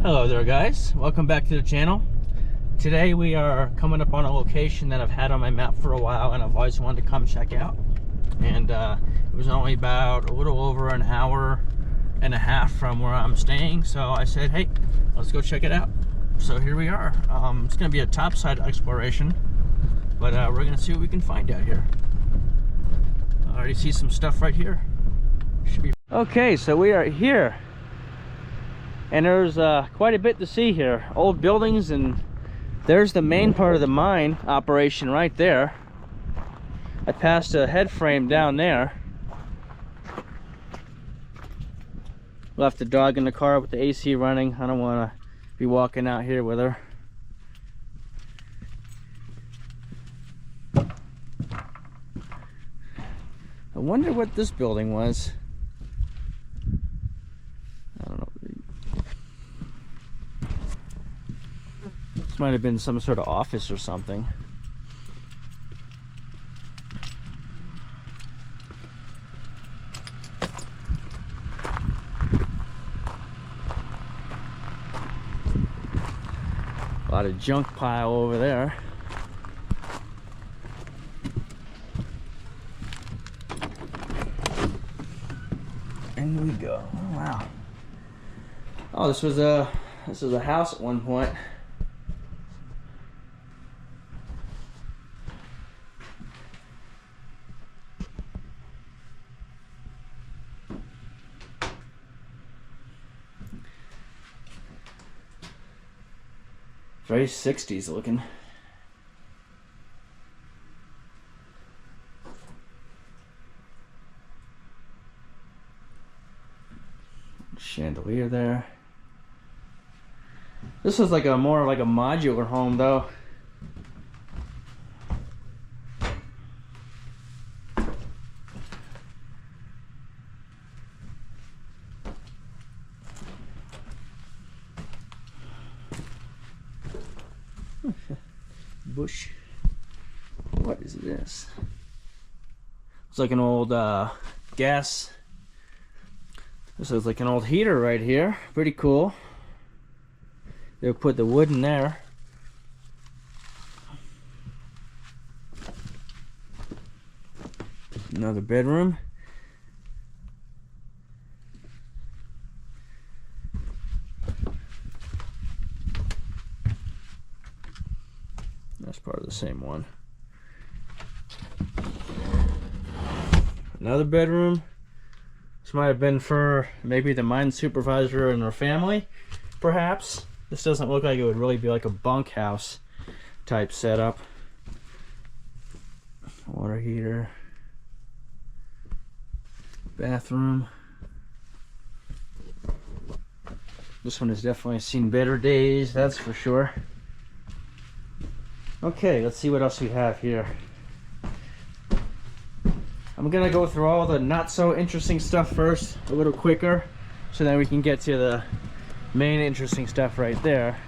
Hello there guys, welcome back to the channel. Today we are coming up on a location that I've had on my map for a while and I've always wanted to come check out. And it was only about a little over an hour and a half from where I'm staying, so I said, hey, let's go check it out. So here we are. It's going to be a topside exploration, but we're going to see what we can find out here. I already see some stuff right here. Should be okay. So we are here. And there's quite a bit to see here. Old buildings, and there's the main part of the mine operation right there. I passed a head frame down there. Left the dog in the car with the AC running. I don't want to be walking out here with her. I wonder what this building was. I don't know. This might have been some sort of office or something. A lot of junk pile over there. And we go. Oh, wow. Oh, this was a house at one point. Very 60s looking. Chandelier there. This is like a more like a modular home though. Bush. What is this? It's like an old gas. This is like an old heater right here. Pretty cool. They'll put the wood in there. Another bedroom. That's part of the same one. Another bedroom. This might have been for maybe the mine supervisor and her family, perhaps. This doesn't look like it would really be like a bunkhouse type setup. Water heater. Bathroom. This one has definitely seen better days, that's for sure. Okay, let's see what else we have here. I'm gonna go through all the not so interesting stuff first, a little quicker, so then we can get to the main interesting stuff right there.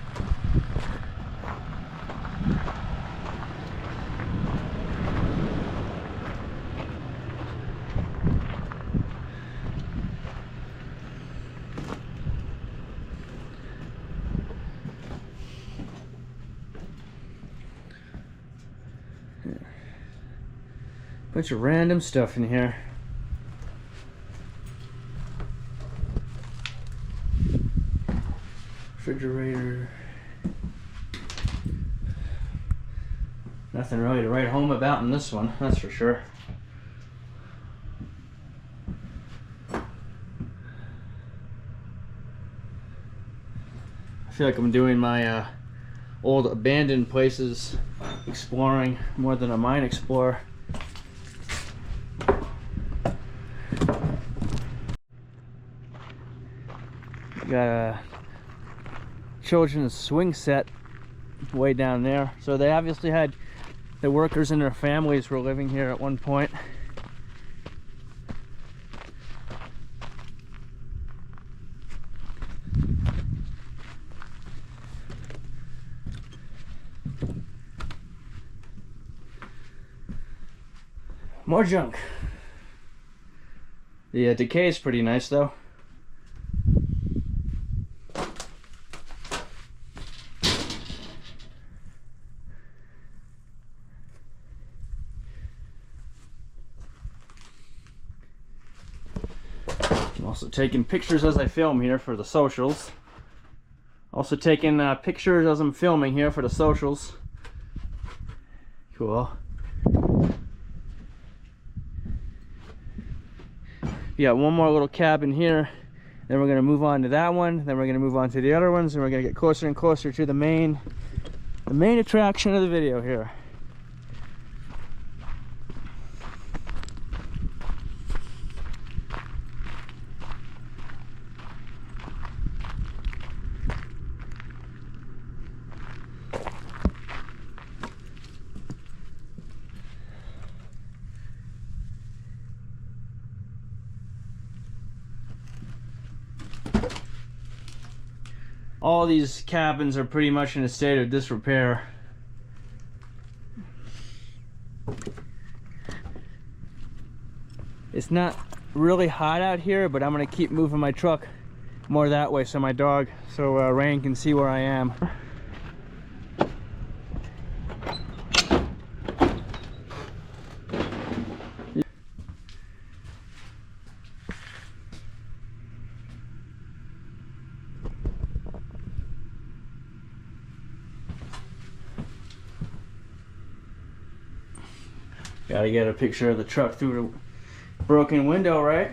Bunch of random stuff in here. Refrigerator. Nothing really to write home about in this one, that's for sure. I feel like I'm doing my old abandoned places exploring more than a mine explorer. Got a children's swing set way down there, so they obviously had the workers and their families were living here at one point. More junk. The decay is pretty nice though. Also taking pictures as I film here for the socials. Also taking pictures as I'm filming here for the socials. Cool. We got one more little cabin here. Then we're gonna move on to that one. Then we're gonna move on to the other ones, and we're gonna get closer and closer to the main attraction of the video here. All these cabins are pretty much in a state of disrepair. It's not really hot out here, but I'm gonna keep moving my truck more that way so Rain can see where I am. Gotta get a picture of the truck through the broken window, right?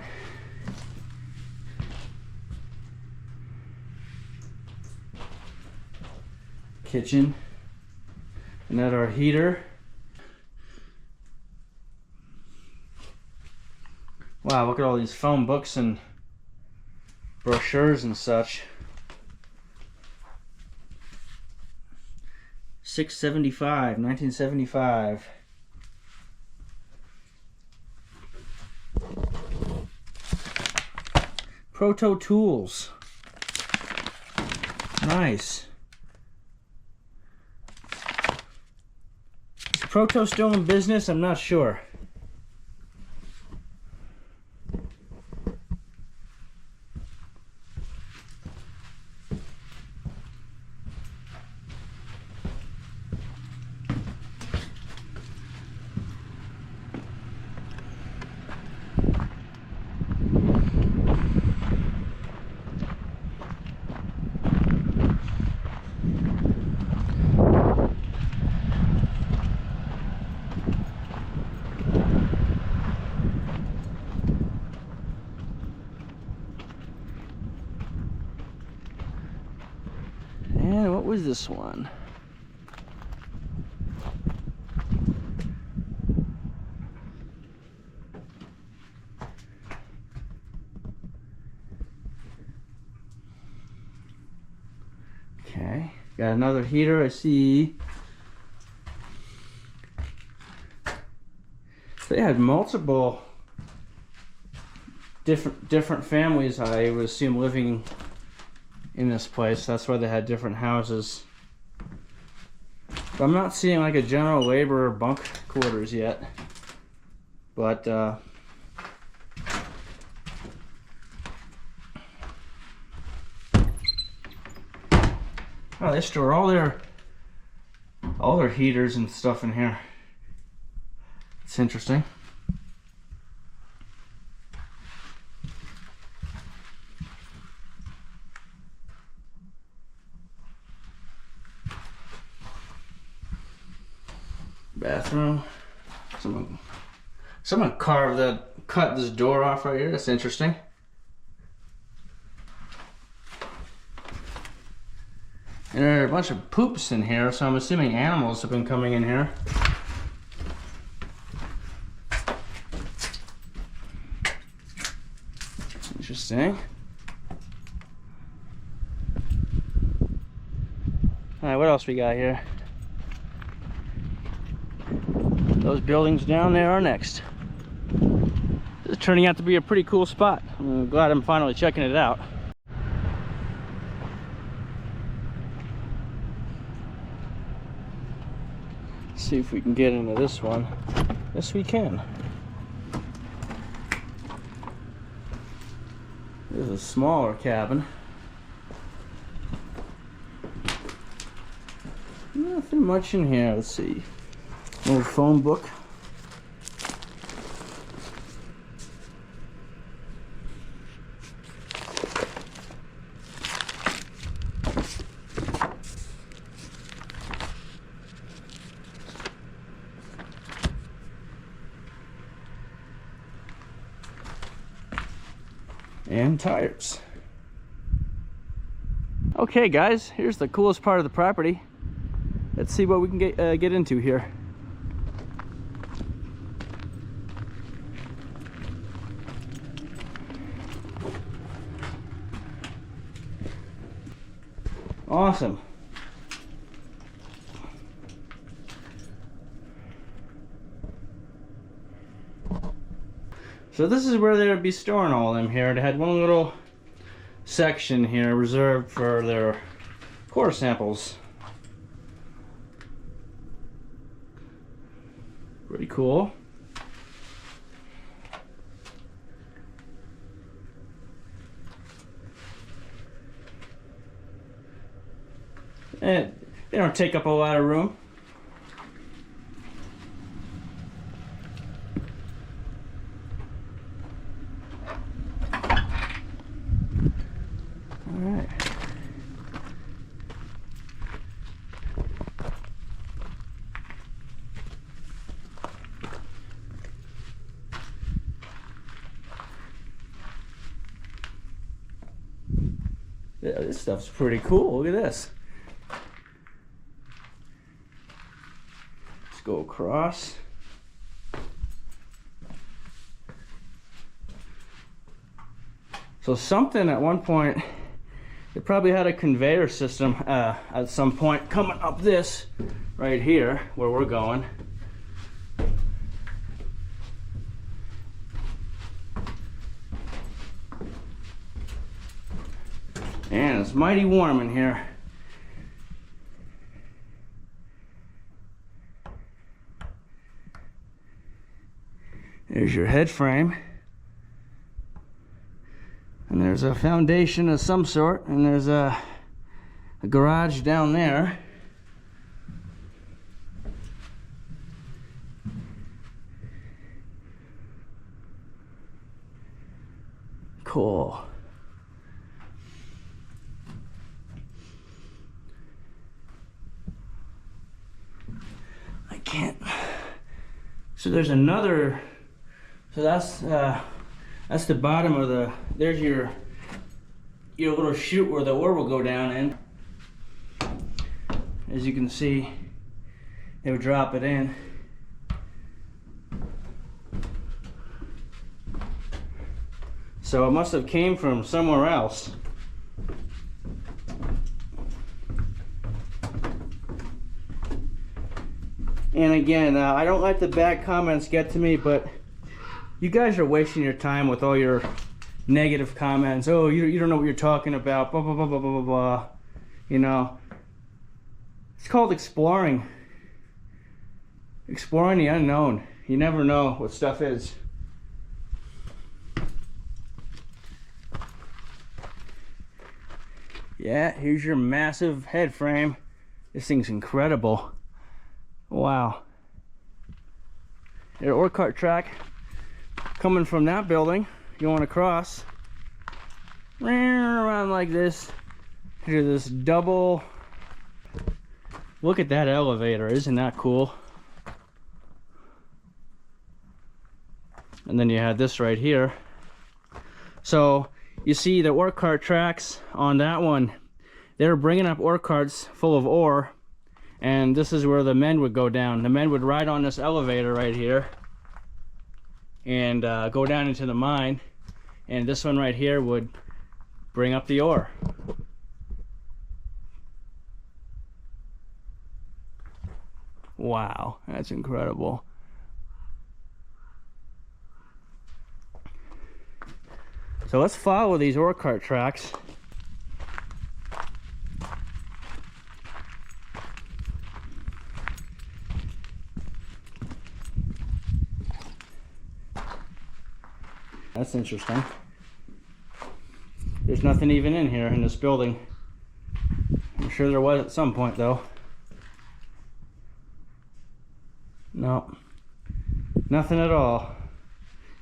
Kitchen. Another heater. Wow, look at all these phone books and brochures and such. $6.75, 1975. Proto Tools. Nice. Is Proto still in business? I'm not sure. And what was this one? Okay, got another heater. I see. They had multiple different families, I would assume, living in this place. That's why they had different houses. But I'm not seeing like a general labor bunk quarters yet. But oh, they store all their heaters and stuff in here. It's interesting. Bathroom. Someone cut this door off right here. That's interesting. And there are a bunch of poops in here, so I'm assuming animals have been coming in here. Interesting. Alright, what else we got here? Those buildings down there are next. This is turning out to be a pretty cool spot. I'm glad I'm finally checking it out. Let's see if we can get into this one. Yes, we can. This is a smaller cabin. Nothing much in here. Let's see. Old phone book. and tires. Okay guys, here's the coolest part of the property. Let's see what we can get into here. Awesome. So this is where they would be storing all of them here. They had one little section here reserved for their core samples. Pretty cool. And they don't take up a lot of room. Alright. Yeah, this stuff's pretty cool. Look at this. Let's go across. So something at one point, they probably had a conveyor system at some point coming up this right here where we're going. And it's mighty warm in here. There's your head frame. And there's a foundation of some sort, and there's a garage down there. Cool. I can't. So there's another. So that's the bottom of the. There's your little chute where the ore will go down in. As you can see, they would drop it in. So it must have came from somewhere else. And again, I don't let the bad comments get to me, but you guys are wasting your time with all your negative comments. Oh, you don't know what you're talking about, blah, blah, blah, blah, blah, blah, blah. You know, it's called exploring. Exploring the unknown. You never know what stuff is. Yeah, here's your massive head frame. This thing's incredible. Wow. Your ore cart track coming from that building, going across, around like this, to this double. Look at that elevator, isn't that cool? And then you had this right here. So you see the ore cart tracks on that one, they were bringing up ore carts full of ore, and this is where the men would go down. The men would ride on this elevator right here and go down into the mine, and this one right here would bring up the ore. Wow, that's incredible. So let's follow these ore cart tracks. That's interesting. There's nothing even in here in this building. I'm sure there was at some point though. No, nothing at all.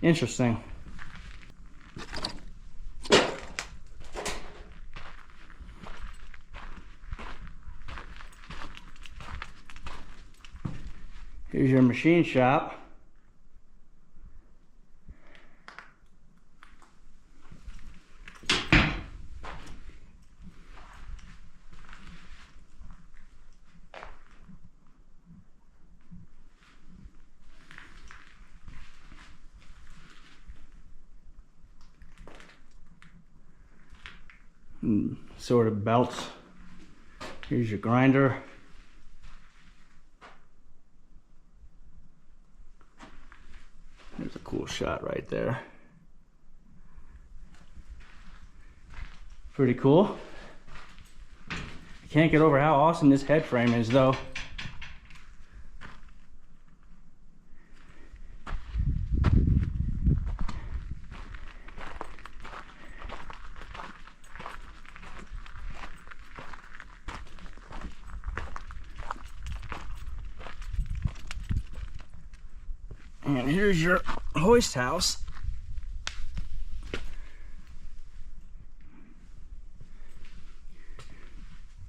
Interesting. Here's your machine shop. and sort of belts. Here's your grinder. There's a cool shot right there. Pretty cool. I can't get over how awesome this head frame is though. And here's your hoist house.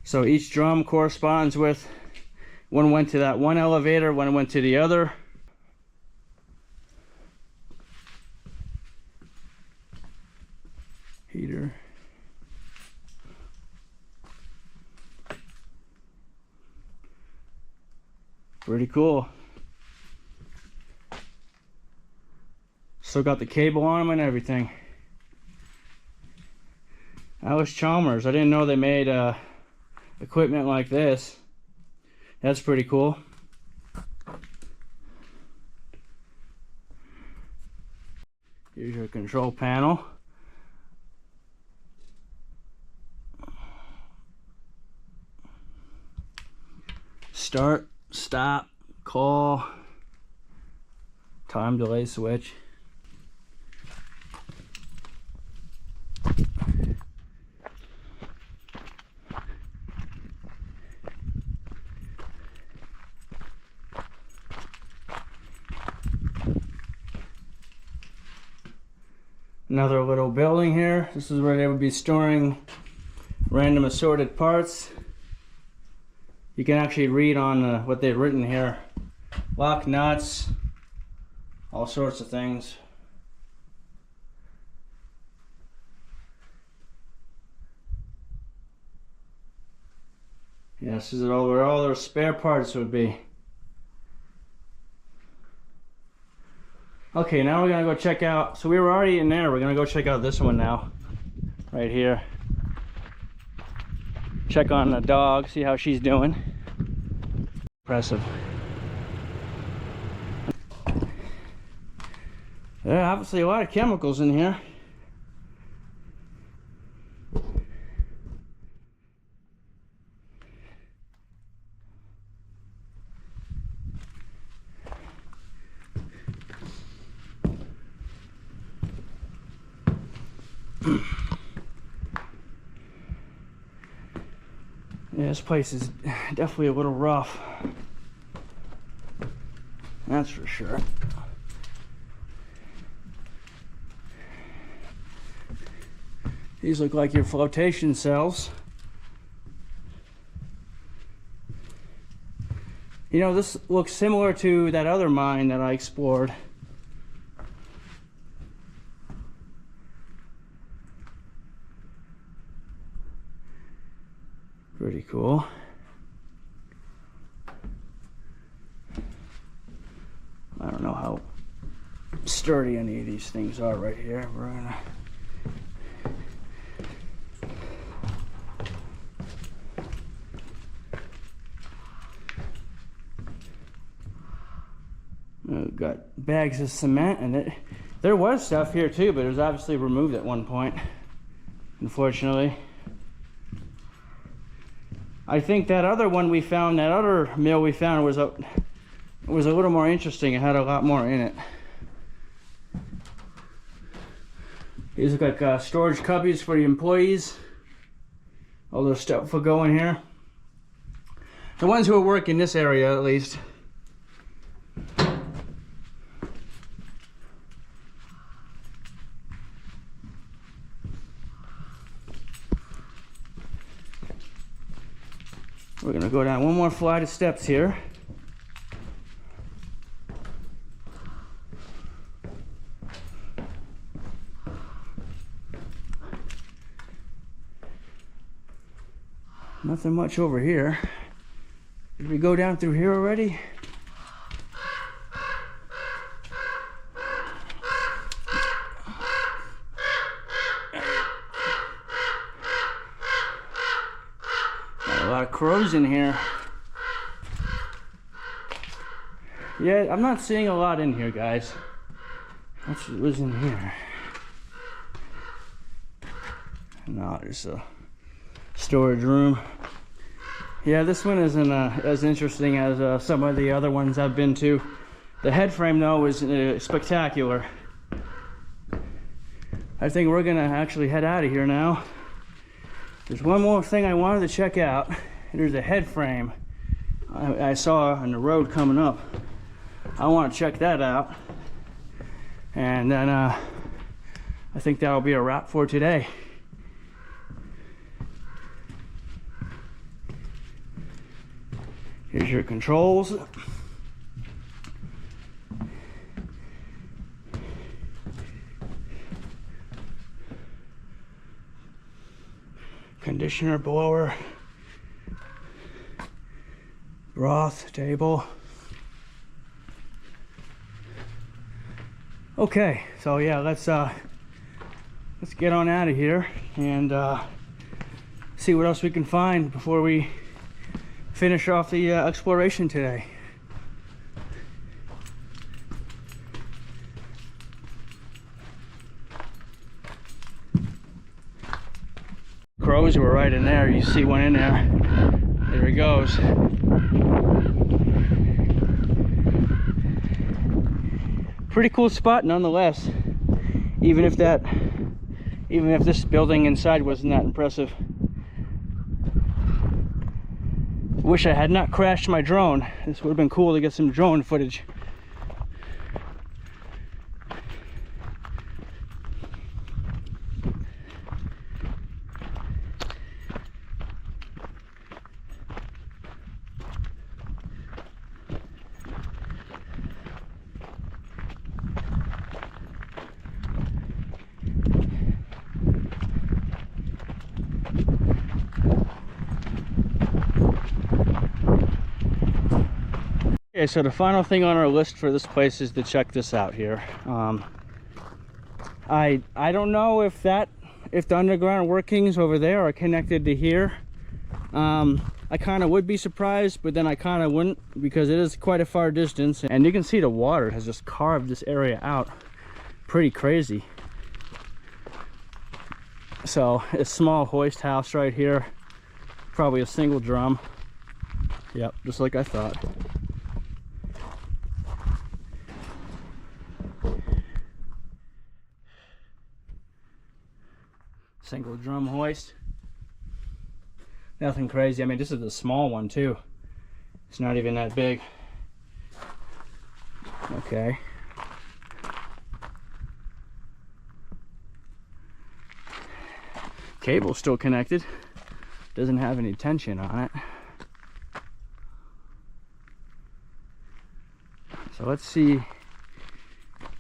So each drum corresponds with, one went to that one elevator, one went to the other. Heater. Pretty cool. Still got the cable on them and everything. That was Chalmers. I didn't know they made equipment like this. That's pretty cool. Here's your control panel. Start, stop, call, time delay switch. Another little building here. This is where they would be storing random assorted parts. You can actually read on what they've written here. Lock nuts, all sorts of things. Yeah, this is all where all their spare parts would be. Okay, now we're gonna go check out, so we were already in there, we're gonna go check out this one now. Right here. Check on the dog, see how she's doing. Impressive. There are obviously a lot of chemicals in here. Yeah, this place is definitely a little rough. That's for sure. These look like your flotation cells. You know, this looks similar to that other mine that I explored. Pretty cool. I don't know how sturdy any of these things are right here. We're gonna we've got bags of cement, and there was stuff here too, but it was obviously removed at one point, unfortunately. I think that other one we found, that other mill we found was a little more interesting. It had a lot more in it. These look like storage cubbies for the employees. All their stuff will go in here. The ones who work in this area, at least. We're gonna go down one more flight of steps here. Nothing much over here. Did we go down through here already? A lot of crows in here. Yeah, I'm not seeing a lot in here, guys. What was in here? No, there's a storage room. Yeah, this one isn't as interesting as some of the other ones I've been to. The head frame, though, is spectacular. I think we're gonna actually head out of here now. There's one more thing I wanted to check out. There's a head frame I saw on the road coming up. I want to check that out, and then I think that'll be a wrap for today. Here's your controls. Conditioner blower. Broth table. Okay, so yeah, let's get on out of here and see what else we can find before we finish off the exploration today. Crows were right in there. You see one in there. There he goes. Pretty cool spot nonetheless, even if this building inside wasn't that impressive. Wish I had not crashed my drone. This would have been cool to get some drone footage. Okay, so the final thing on our list for this place is to check this out here. I don't know if the underground workings over there are connected to here. I kind of would be surprised, but then I kind of wouldn't, because it is quite a far distance, and you can see the water has just carved this area out pretty crazy. So a small hoist house right here, probably a single drum. Yep, just like I thought. Single drum hoist. Nothing crazy. I mean, this is a small one too. It's not even that big. Okay. Cable's still connected. Doesn't have any tension on it. So let's see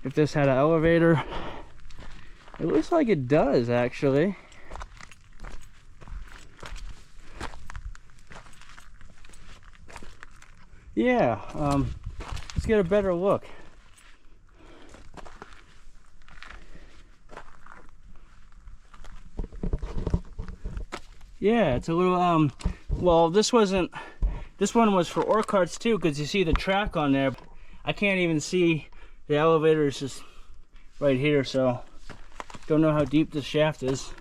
if this had an elevator. It looks like it does, actually. Yeah, let's get a better look. Yeah, it's a little, well, this one was for ore carts too, because you see the track on there. I can't even see the elevator, is just right here, so don't know how deep this shaft is.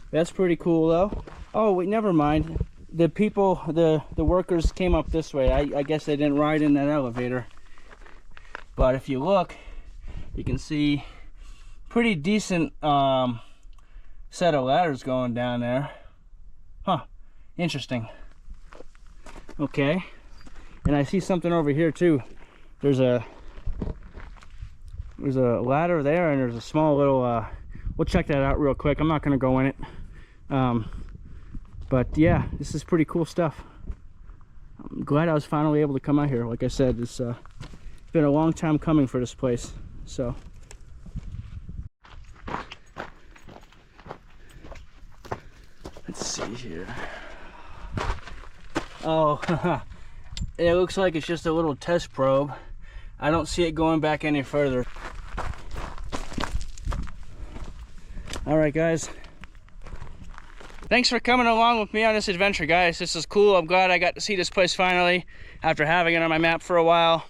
That's pretty cool though. Oh wait, never mind. The people, the workers came up this way. I guess they didn't ride in that elevator. But if you look, you can see pretty decent set of ladders going down there. Huh, interesting. Okay, and I see something over here too. There's a ladder there, and there's a small little we'll check that out real quick. I'm not going to go in it. But yeah, this is pretty cool stuff. I'm glad I was finally able to come out here. Like I said, it's been a long time coming for this place. So let's see here. Oh, it looks like it's just a little test probe. I don't see it going back any further. All right, guys. Thanks for coming along with me on this adventure, guys. This is cool. I'm glad I got to see this place finally after having it on my map for a while.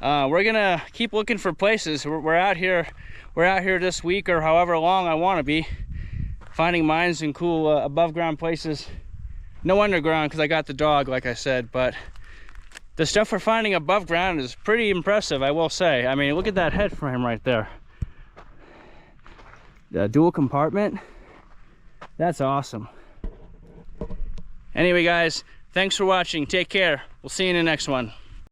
We're gonna keep looking for places. We're out here this week or however long I want to be, finding mines and cool above ground places. No underground because I got the dog, like I said, but the stuff we're finding above ground is pretty impressive, I will say. I mean, look at that head frame right there. The dual compartment. That's awesome. Anyway, guys, thanks for watching. Take care. We'll see you in the next one.